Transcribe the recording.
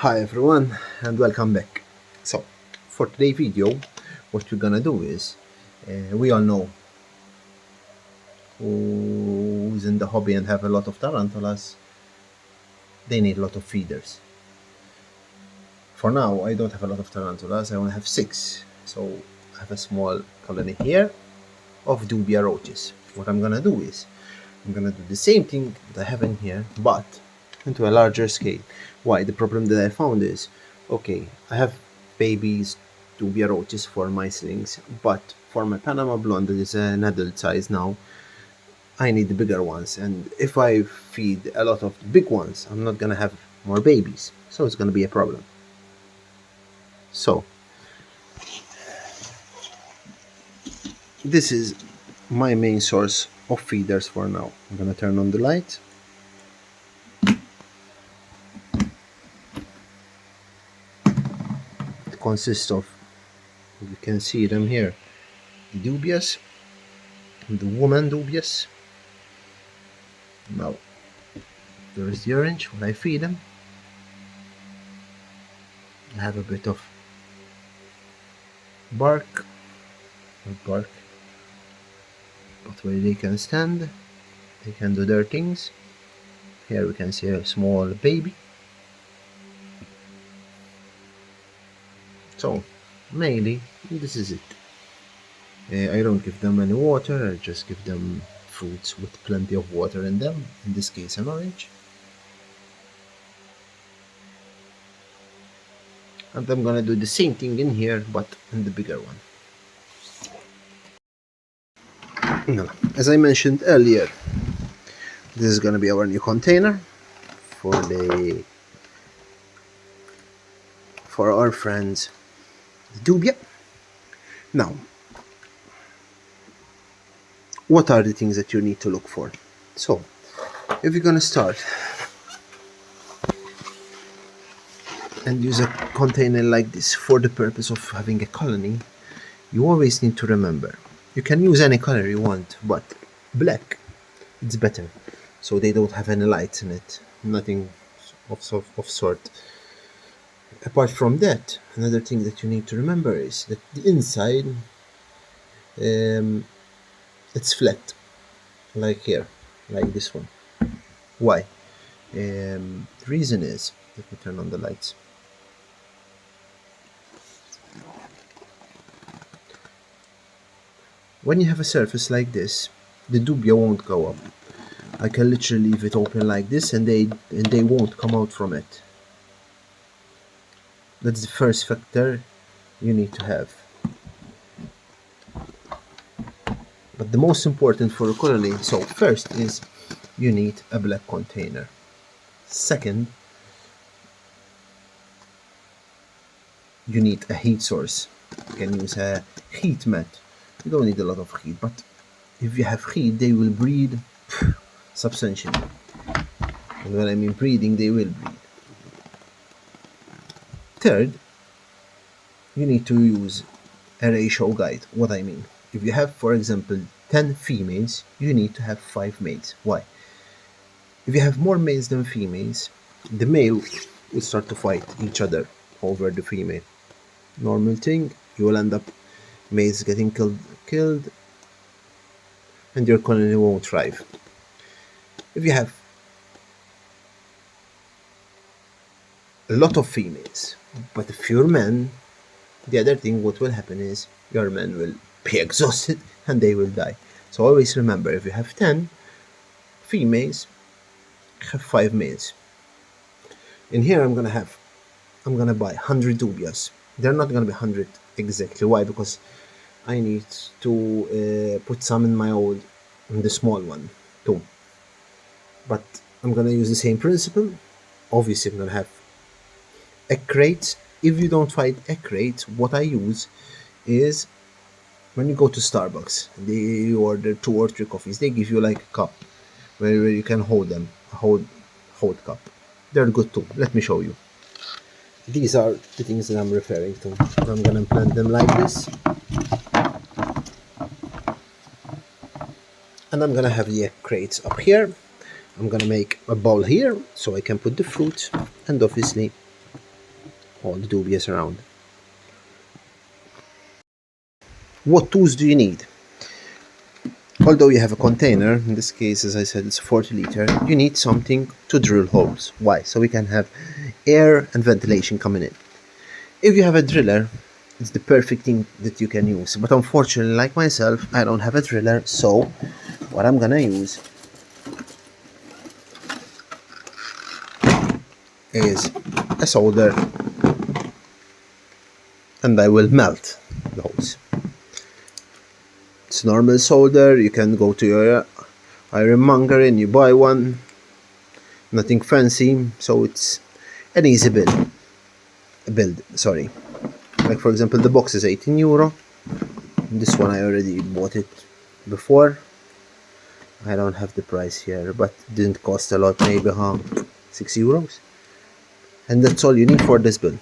Hi everyone and welcome back. So for today's video what we're gonna do is we all know who's in the hobby and have a lot of tarantulas, they need a lot of feeders. For now I don't have a lot of tarantulas, I only have 6, so I have a small colony here of Dubia roaches. What I'm gonna do is I'm gonna do the same thing that I have in here but into a larger scale. Why? The problem that I found is, okay, I have babies Dubia roaches for my slings, but for my Panama blonde that is an adult size now, I need the bigger ones, and if I feed a lot of the big ones I'm not gonna have more babies, so it's gonna be a problem. So this is my main source of feeders for now. I'm gonna turn on the light. It consists of, you can see them here, dubias, the woman dubias. Now there is the orange. When I feed them I have a bit of bark, not bark, but where they can stand, they can do their things. Here we can see a small baby. So mainly this is it. I don't give them any water, I just give them fruits with plenty of water in them, in this case an orange. And I'm gonna do the same thing in here but in the bigger one. Now, as I mentioned earlier, this is gonna be our new container for our friends Dubia. Now, what are the things that you need to look for? So, if you're gonna start and use a container like this for the purpose of having a colony, you always need to remember, you can use any color you want, but black, it's better, so they don't have any lights in it, nothing of sort. Apart from that, another thing that you need to remember is that the inside, it's flat, like here, like this one. Why? The reason is, let me turn on the lights. When you have a surface like this, the dubia won't go up. I can literally leave it open like this and they won't come out from it. That's the first factor you need to have. But the most important for a colony, so first is you need a black container. Second, you need a heat source. You can use a heat mat. You don't need a lot of heat, but if you have heat, they will breed substantially. And when I mean breeding, they will breed. Third, you need to use a ratio guide. What I mean, if you have, for example, 10 females, you need to have 5 males. Why? If you have more males than females, the male will start to fight each other over the female. Normal thing, you will end up males getting killed and your colony won't thrive. If you have a lot of females but fewer men, the other thing what will happen is your men will be exhausted and they will die. So always remember, if you have 10 females, have 5 males. In here I'm gonna buy 100 dubias. They're not gonna be 100 exactly. Why? Because I need to put some in my old, in the small one too. But I'm gonna use the same principle. Obviously I'm gonna have egg crates. If you don't find egg crates, what I use is, when you go to Starbucks, they order 2 or 3 coffees, they give you like a cup where you can hold them, a hold cup. They're good too. Let me show you. These are the things that I'm referring to. I'm gonna plant them like this, and I'm gonna have the egg crates up here. I'm gonna make a bowl here so I can put the fruit, and obviously all the dubious around. What tools do you need? Although you have a container, in this case, as I said, it's a 40 liter, you need something to drill holes. Why? So we can have air and ventilation coming in. If you have a driller, it's the perfect thing that you can use. But unfortunately, like myself, I don't have a driller, so what I'm gonna use is a solder, and I will melt the holes. It's normal solder. You can go to your ironmonger and you buy one. Nothing fancy, so it's an easy build. Sorry. Like for example, the box is €18. This one I already bought it before. I don't have the price here, but it didn't cost a lot, maybe €6. And that's all you need for this build.